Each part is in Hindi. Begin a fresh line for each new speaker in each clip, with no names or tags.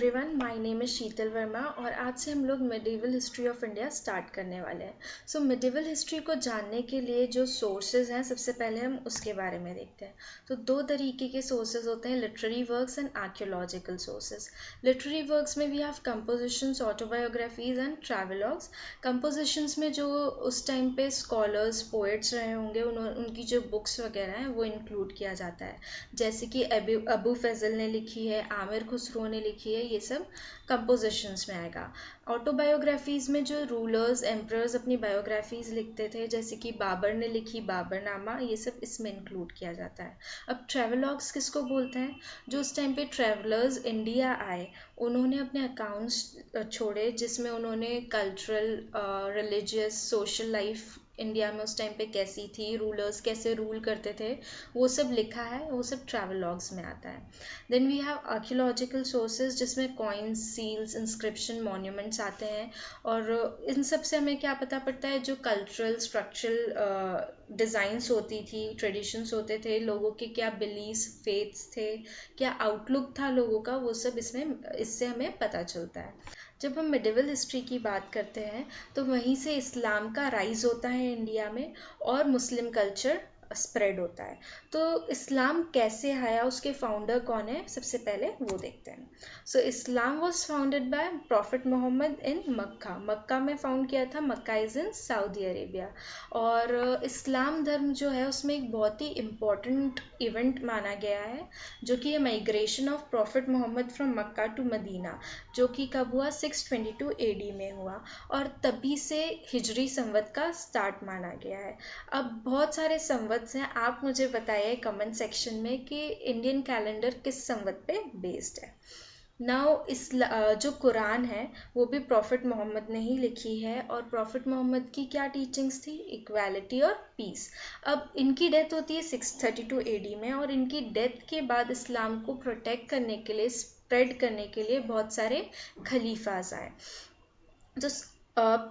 एवरीवन, माय नेम इज़ शीतल वर्मा और आज से हम लोग medieval history of India start करने वाले हैं। सो मिडिवल हिस्ट्री को जानने के लिए जो सोर्सेज हैं, सबसे पहले हम उसके बारे में देखते हैं। तो दो तरीके के सोर्सेज होते हैं, literary works and archaeological sources. Literary works में we have compositions, autobiographies and travelogues. Compositions में जो उस टाइम पे स्कॉलर्स, पोएट्स रहे होंगे, उनकी जो बुक्स वगैरह हैं वो इंक्लूड किया जाता है, जैसे कि अबू फजल ने लिखी है, आमिर खुसरो ने लिखी है, ये सब कंपोजिशंस में आएगा। ऑटोबायोग्राफीज़ में जो रूलर्स, एम्परर्स अपनी बायोग्राफीज़ लिखते थे, जैसे कि बाबर ने लिखी बाबरनामा, ये सब इसमें इंक्लूड किया जाता है। अब ट्रैवलॉग्स किसको बोलते हैं? जो उस टाइम पे ट्रैवलर्स इंडिया आए, उन्होंने अपने अकाउंट्स छोड़े जिसमें उन्होंने cultural, religious, social life India में उस टाइम पे कैसी थी, रूलर्स कैसे रूल करते थे, वो सब लिखा है, वो सब ट्रैवल लॉग्स में आता है। Then we have archaeological sources, जिसमें कॉइन्स, सील्स, इंस्क्रिप्शन, मॉन्यूमेंट्स आते हैं। और इन सब से हमें क्या पता पड़ता है, जो कल्चरल, स्ट्रक्चरल डिज़ाइंस होती थी, ट्रेडिशंस होते थे, लोगों के क्या बिलीव्स, फेथ्स थे, क्या आउटलुक था लोगों का, वो सब इससे हमें पता चलता है। जब हम मिडिवल हिस्ट्री की बात करते हैं तो वहीं से इस्लाम का राइज होता है इंडिया में और मुस्लिम कल्चर स्प्रेड होता है। तो इस्लाम कैसे आया, उसके फाउंडर कौन है, सबसे पहले वो देखते हैं। So Islam was founded by prophet Muhammad in Mecca. Mecca में फाउंड किया था, Mecca is in Saudi Arabia. और इस्लाम धर्म जो है उसमें एक बहुत ही इम्पॉर्टेंट इवेंट माना गया है, जो कि migration of prophet Muhammad from Mecca to Medina, जो कि कब हुआ, 622 AD में हुआ। और तभी से हिजरी संवत का स्टार्ट माना गया है। अब बहुत सारे संवत हैं, आप मुझे बताइए कमेंट सेक्शन में कि इंडियन कैलेंडर किस संवत पे बेस्ड है। नाउ जो कुरान है वो भी प्रॉफिट मोहम्मद ने ही लिखी है, और प्रॉफिट मोहम्मद की क्या टीचिंग्स थी, इक्वालिटी और पीस। अब इनकी डेथ होती है 632 AD में, और इनकी डेथ के बाद इस्लाम को प्रोटेक्ट करने के लिए, स्प्रेड करने के लिए बहुत सारे खलीफाज आए। जो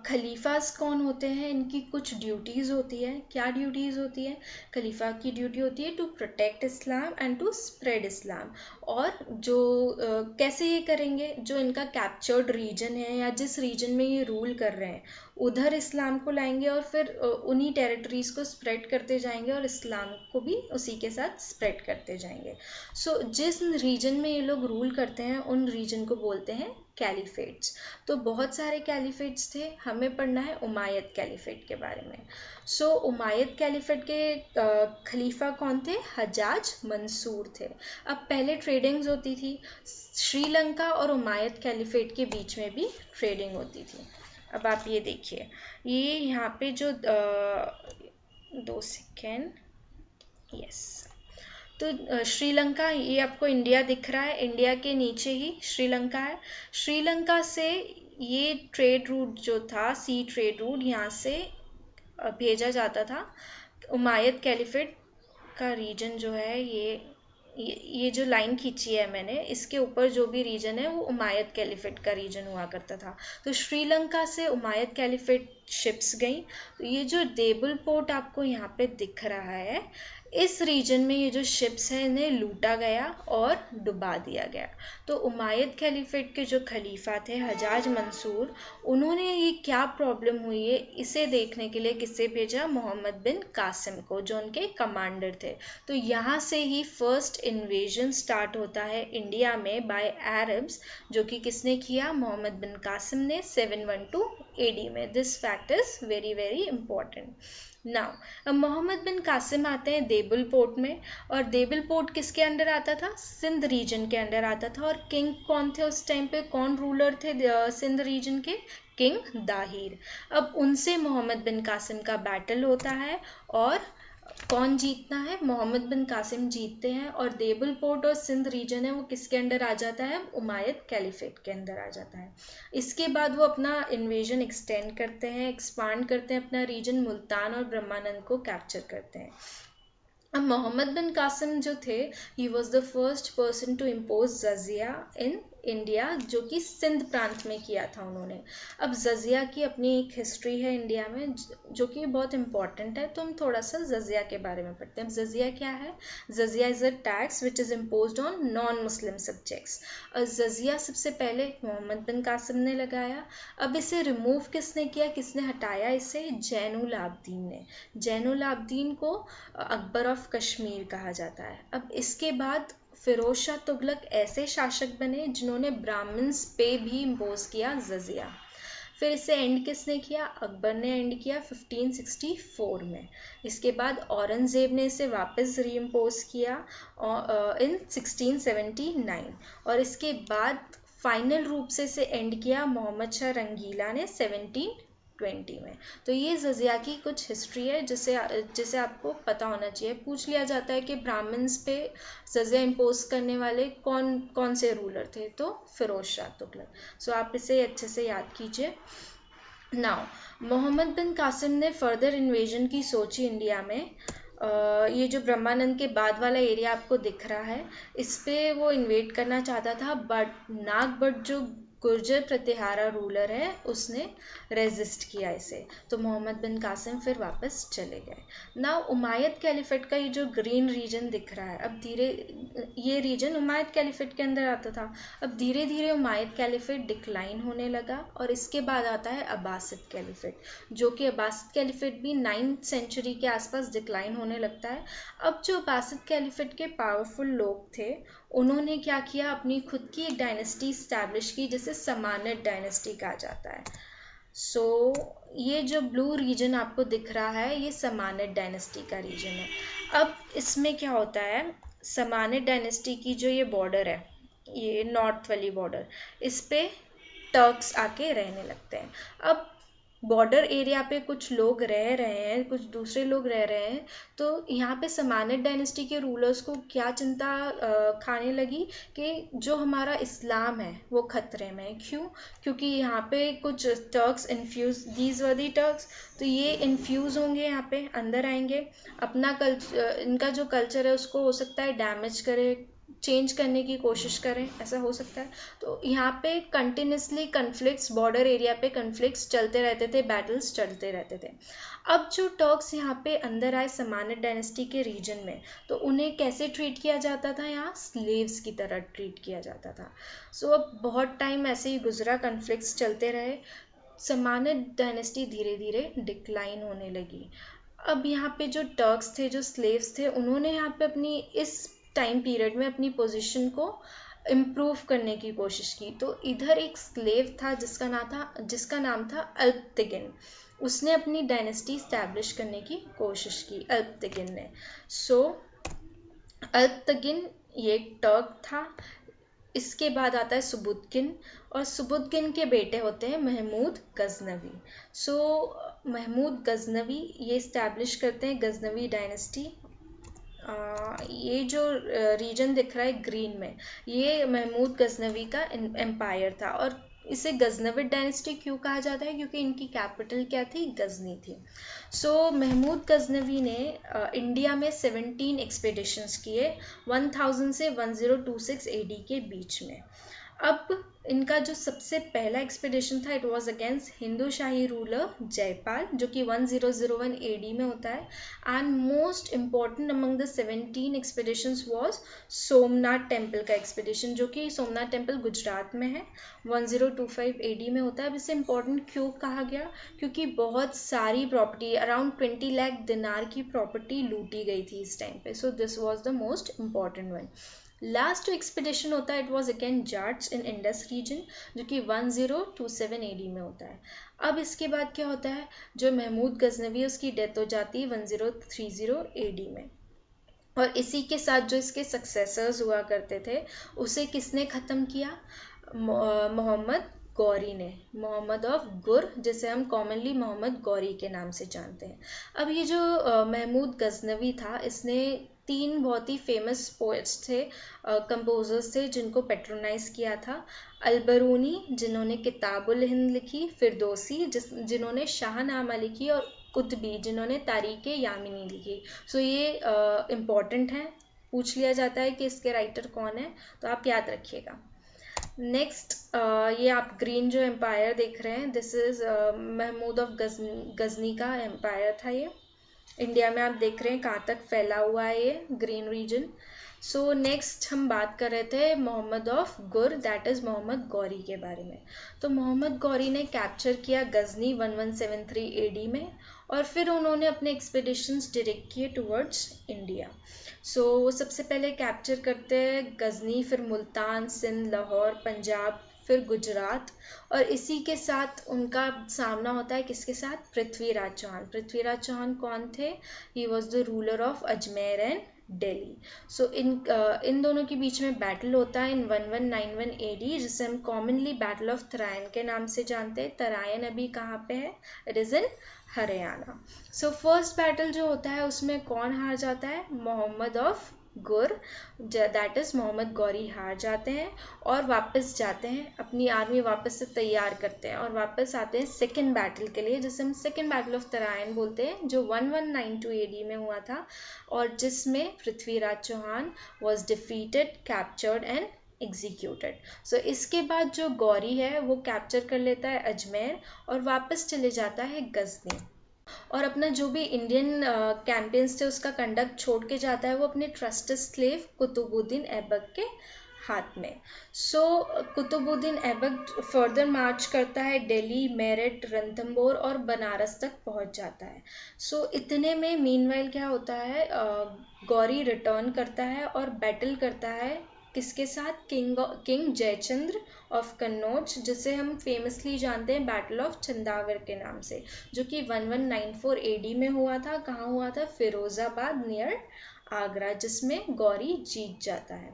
खलीफाज कौन होते हैं, इनकी कुछ ड्यूटीज़ होती है। क्या ड्यूटीज़ होती है? खलीफा की ड्यूटी होती है to protect Islam and to spread Islam. और जो कैसे ये करेंगे, जो इनका कैप्चर्ड रीजन है या जिस रीजन में ये रूल कर रहे हैं, उधर इस्लाम को लाएंगे और फिर उन्हीं टेरिटरीज़ को स्प्रेड करते जाएंगे और इस्लाम को भी उसी के साथ स्प्रेड करते जाएंगे। सो जिस रीजन में ये लोग रूल करते हैं, उन रीजन को बोलते हैं कैलिफेट्स। तो बहुत सारे कैलिफेट्स थे, हमें पढ़ना है उमायद कैलिफेट के बारे में। सो उमायद कैलिफेट के खलीफा कौन थे? हजाज मंसूर थे। अब पहले ट्रेडिंग्स होती थी, श्रीलंका और उमायद कैलिफेट के बीच में भी ट्रेडिंग होती थी। अब आप ये देखिए, ये यहाँ पे जो 2 सेकेंड, यस, तो श्रीलंका, ये आपको इंडिया दिख रहा है, इंडिया के नीचे ही श्रीलंका है। श्रीलंका से ये ट्रेड रूट जो था, सी ट्रेड रूट, यहाँ से भेजा जाता था। उमायद कैलिफेट का रीजन जो है, ये जो लाइन खींची है मैंने, इसके ऊपर जो भी रीजन है वो उमायद कैलिफेट का रीजन हुआ करता था। तो श्रीलंका से उमायद कैलिफेट शिप्स गई। तो ये जो देबुल पोर्ट आपको यहाँ पे दिख रहा है, इस रीजन में ये जो शिप्स हैं इन्हें लूटा गया और डुबा दिया गया। तो उमायद खलीफेट के जो खलीफा थे हजाज मंसूर, उन्होंने ये क्या प्रॉब्लम हुई है इसे देखने के लिए किससे भेजा? मोहम्मद बिन कासिम को, जो उनके कमांडर थे। तो यहाँ से ही फर्स्ट इन्वेजन स्टार्ट होता है इंडिया में बाय अरब्स, जो कि किसने किया? मोहम्मद बिन कासिम ने 712 AD में। This fact is very very important. Now अब मोहम्मद बिन कासिम आते हैं देबुल पोर्ट में, और देबुल पोर्ट किसके अंडर आता था? सिंध रीजन के अंडर आता था। और किंग कौन थे उस टाइम पे, कौन रूलर थे सिंध रीजन के? किंग दाहिर। अब उनसे मोहम्मद बिन कासिम का बैटल होता है, और कौन जीतता है? मोहम्मद बिन कासिम जीतते हैं, और देबुल पोर्ट और सिंध रीजन है वो किसके अंडर आ जाता है? उमायद कैलिफेट के अंदर आ जाता है। इसके बाद वो अपना इन्वेजन एक्सटेंड करते हैं, एक्सपांड करते हैं अपना रीजन, मुल्तान और ब्रह्मानंद को कैप्चर करते हैं। अब मोहम्मद बिन कासिम जो थे, he was the first person to impose jizya in India, जो कि सिंध प्रांत में किया था उन्होंने। अब जजिया की अपनी एक हिस्ट्री है इंडिया में जो कि बहुत इंपॉर्टेंट है, तो हम थोड़ा सा जजिया के बारे में पढ़ते हैं। जजिया क्या है? Jizya is a tax which is imposed on non Muslim subjects. और जजिया सबसे पहले मोहम्मद बिन कासिम ने लगाया। अब इसे रिमूव किसने किया, किसने हटाया इसे? जैनुल आबदीन ने। जैनुल आबदीन को अकबर ऑफ कश्मीर कहा जाता है। अब इसके बाद फिरोज शाह तुगलक ऐसे शासक बने जिन्होंने ब्राह्मण्स पे भी इम्पोज किया जजिया। फिर इसे एंड किसने किया? अकबर ने एंड किया 1564 में। इसके बाद औरंगजेब ने इसे वापस रीइम्पोज किया इन 1679, और इसके बाद फाइनल रूप से इसे एंड किया मोहम्मद शाह रंगीला ने 1720 में। तो ये जजिया की कुछ हिस्ट्री है जिसे आपको पता होना चाहिए। पूछ लिया जाता है कि ब्राह्मण्स पे जजिया इम्पोज करने वाले कौन कौन से रूलर थे, तो फिरोज शाह तुगलक। सो आप इसे अच्छे से याद कीजिए। नाउ मोहम्मद बिन कासिम ने फर्दर इन्वेजन की सोची इंडिया में। ये जो ब्रह्मानंद के बाद वाला एरिया आपको दिख रहा है, इस पे वो इन्वेट करना चाहता था, बट नागभट्ट जो गुर्जर प्रतिहारा रूलर है उसने रेजिस्ट किया इसे, तो मोहम्मद बिन कासिम फिर वापस चले गए। नाउ उमायद कैलिफेट का ये जो ग्रीन रीजन दिख रहा है, अब ये रीजन उमायद कैलिफेट के अंदर आता था। अब धीरे धीरे उमायद कैलिफेट डिक्लाइन होने लगा, और इसके बाद आता है अब्बासिद कैलिफेट, जो कि अब्बासिद कैलिफेट भी 9th सेंचुरी के आसपास डिक्लाइन होने लगता है। अब जो अब्बासिद कैलिफेट के पावरफुल लोग थे, उन्होंने क्या किया, अपनी खुद की एक डायनेस्टी इस्टेब्लिश की जिसे समानिड डायनेस्टी कहा जाता है। सो ये जो ब्लू रीजन आपको दिख रहा है, ये समानिड डायनेस्टी का रीजन है। अब इसमें क्या होता है, समानिड डायनेस्टी की जो ये बॉर्डर है, ये नॉर्थ वाली बॉर्डर, इस पे टर्क्स आके रहने लगते हैं। अब बॉर्डर एरिया पे कुछ लोग रह रहे हैं, कुछ दूसरे लोग रह रहे हैं, तो यहाँ पे समानिड डायनेस्टी के रूलर्स को क्या चिंता खाने लगी कि जो हमारा इस्लाम है वो खतरे में है। क्यों? क्योंकि यहाँ पे कुछ Turks infuse, these were the Turks, तो ये इन्फ्यूज़ होंगे, यहाँ पे अंदर आएंगे, अपना कल्चर, इनका जो कल्चर है उसको हो सकता है डैमेज करे, चेंज करने की कोशिश करें, ऐसा हो सकता है। तो यहाँ पे कंटिन्यूसली कन्फ्लिक्ट्स, बॉर्डर एरिया पे कन्फ्लिक्ट्स चलते रहते थे, बैटल्स चलते रहते थे। अब जो टर्क्स यहाँ पे अंदर आए समानिड डायनेस्टी के रीजन में, तो उन्हें कैसे ट्रीट किया जाता था? यहाँ स्लेव्स की तरह ट्रीट किया जाता था। सो अब बहुत टाइम ऐसे ही गुजरा, कन्फ्लिक्ट्स चलते रहे, समानिड डायनेस्टी धीरे धीरे डिक्लाइन होने लगी। अब यहाँ पे जो टर्क्स थे, जो स्लेव्स थे, उन्होंने यहाँ पे अपनी इस टाइम पीरियड में अपनी पोजीशन को इम्प्रूव करने की कोशिश की। तो इधर एक स्लेव था जिसका नाम था अल्पतिगिन। उसने अपनी डायनेस्टी स्टैब्लिश करने की कोशिश की, अल्पतिगिन ने। सो अल्पतिगिन ये एक टर्क था। इसके बाद आता है सुबुद्दीन, और सुबुद्दीन के बेटे होते हैं महमूद गजनवी। सो महमूद गजनवी ये इस्टेब्लिश करते हैं गजनवी डायनेस्टी। ये जो रीजन दिख रहा है ग्रीन में, ये महमूद गजनवी का एम्पायर था, और इसे गजनविड डायनेस्टी क्यों कहा जाता है? क्योंकि इनकी कैपिटल क्या थी? गजनी थी। सो महमूद गजनवी ने इंडिया में 17 एक्सपेडिशंस किए 1000 से 1026 AD के बीच में। अब इनका जो सबसे पहला एक्सपेडिशन था, it was against Hindu shahi ruler Jaipal, जो कि 1001 AD में होता है। And most important among the 17 expeditions was Somnath temple का एक्सपेडिशन, जो कि सोमनाथ टेम्पल गुजरात में है, 1025 AD में होता है। अब इसे इम्पॉर्टेंट क्यों कहा गया? क्योंकि बहुत सारी प्रॉपर्टी, अराउंड 20 लाख दिनार की प्रॉपर्टी लूटी गई थी इस टाइम पे। So this was the most important one. Last expedition होता है, it was again Jats in Indus region, जो कि 1027 AD में होता है। अब इसके बाद क्या होता है, जो महमूद गजनवी है उसकी डेथ हो जाती है 1030 AD में, और इसी के साथ जो इसके सक्सेसर्स हुआ करते थे उसे किसने ख़त्म किया? मोहम्मद गौरी ने, मोहम्मद ऑफ गुर, जिसे हम कॉमनली मोहम्मद गौरी के नाम से जानते हैं। अब ये जो महमूद गजनवी था, इसने 3 बहुत ही फेमस पोएट्स थे, कंपोजर्स थे, जिनको पेट्रोनाइज किया था। अलबरूनी, जिन्होंने किताबुल हिंद लिखी, फिरदौसी जिन्होंने शाहनामा लिखी, और कुतबी, जिन्होंने तारीख़ यामिनी लिखी। सो ये इम्पॉर्टेंट है, पूछ लिया जाता है कि इसके राइटर कौन है, तो आप याद रखिएगा। नेक्स्ट ये आप ग्रीन जो एम्पायर देख रहे हैं, this is Mahmud of Ghazni का एम्पायर था ये। इंडिया में आप देख रहे हैं कहाँ तक फैला हुआ है ये ग्रीन रीजन। सो नेक्स्ट हम बात कर रहे थे मोहम्मद ऑफ गुर, दैट इज मोहम्मद गौरी के बारे में। तो मोहम्मद गौरी ने कैप्चर किया गजनी 1173 एडी में, और फिर उन्होंने अपने एक्सपेडिशंस डायरेक्ट किए टुवर्ड्स इंडिया। सो वो सबसे पहले कैप्चर करते हैं गजनी, फिर मुल्तान, सिंध, लाहौर, पंजाब, फिर गुजरात, और इसी के साथ उनका सामना होता है किसके साथ? पृथ्वीराज चौहान। पृथ्वीराज चौहान कौन थे? He was the ruler of Ajmer and Delhi. So इन दोनों के बीच में बैटल होता है इन 1191 एडी, जिसे हम कॉमनली बैटल ऑफ तराइन के नाम से जानते हैं। तराइन अभी कहाँ पे है? It is in Haryana. So first battle जो होता है उसमें कौन हार जाता है? मोहम्मद ऑफ गुर, दैट इज मोहम्मद गौरी हार जाते हैं और वापस जाते हैं, अपनी आर्मी वापस से तैयार करते हैं और वापस आते हैं सेकेंड बैटल के लिए, जिसे हम सेकेंड बैटल ऑफ तराइन बोलते हैं, जो 1192 एडी में हुआ था, और जिसमें Prithviraj Chauhan was defeated, captured and executed. So इसके बाद जो गौरी है वो कैप्चर कर लेता है अजमेर और वापस चले जाता है गजनी, और अपना जो भी इंडियन कैंपेन्स थे उसका कंडक्ट छोड़ के जाता है वो अपने ट्रस्टेड स्लेव कुतुबुद्दीन ऐबक के हाथ में। सो कुतुबुद्दीन ऐबक फर्दर मार्च करता है दिल्ली, मेरठ, रणथंबोर और बनारस तक पहुंच जाता है। सो इतने में मीनवाइल क्या होता है, गौरी रिटर्न करता है और बैटल करता है किसके साथ? किंग जयचंद्र ऑफ कन्नौज, जिसे हम फेमसली जानते हैं बैटल ऑफ चंदावर के नाम से, जो कि 1194 एडी में हुआ था। कहाँ हुआ था? फिरोजाबाद नियर आगरा, जिसमें गौरी जीत जाता है।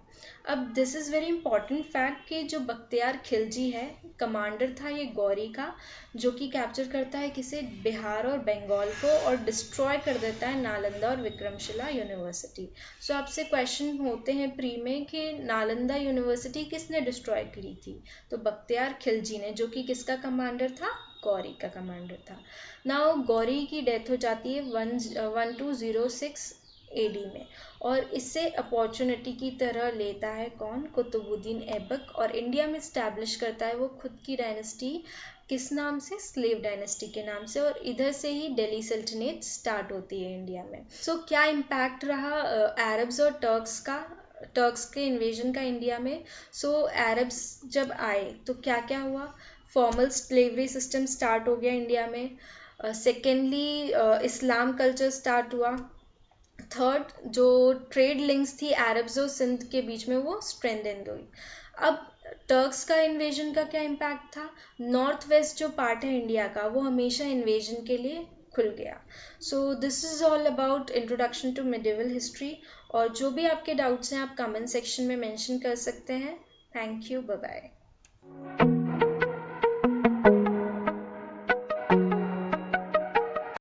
अब this is very important fact कि जो बख्तियार खिलजी है, कमांडर था ये गौरी का, जो कि कैप्चर करता है किसे? बिहार और बंगाल को, और डिस्ट्रॉय कर देता है नालंदा और विक्रमशिला यूनिवर्सिटी। सो आपसे क्वेश्चन होते हैं प्री में कि नालंदा यूनिवर्सिटी किसने डिस्ट्रॉय की थी? तो बख्तियार खिलजी ने, जो कि किसका कमांडर था? गौरी का कमांडर था। नाउ गौरी की डेथ हो जाती है 1206 एडी में, और इससे अपॉर्चुनिटी की तरह लेता है कौन? कुतुबुद्दीन ऐबक, और इंडिया में स्टैब्लिश करता है वो खुद की डायनेस्टी, किस नाम से? स्लेव डायनेस्टी के नाम से, और इधर से ही दिल्ली सल्तनत स्टार्ट होती है इंडिया में। सो क्या इम्पैक्ट रहा अरब्स और टर्क्स के इन्वेजन का इंडिया में? सो अरब्स जब आए तो क्या क्या हुआ? फॉर्मल स्लेवरी सिस्टम स्टार्ट हो गया इंडिया में। सेकेंडली इस्लाम कल्चर स्टार्ट हुआ। थर्ड, जो ट्रेड लिंक्स थी अरब्स और सिंध के बीच में वो स्ट्रेंथेन हुई। अब टर्क्स का इन्वेजन का क्या इम्पैक्ट था? नॉर्थ वेस्ट जो पार्ट है इंडिया का वो हमेशा इन्वेजन के लिए खुल गया। So this is all about introduction to medieval history, और जो भी आपके डाउट्स हैं आप कमेंट सेक्शन में मेंशन कर सकते हैं। Thank you, bye bye.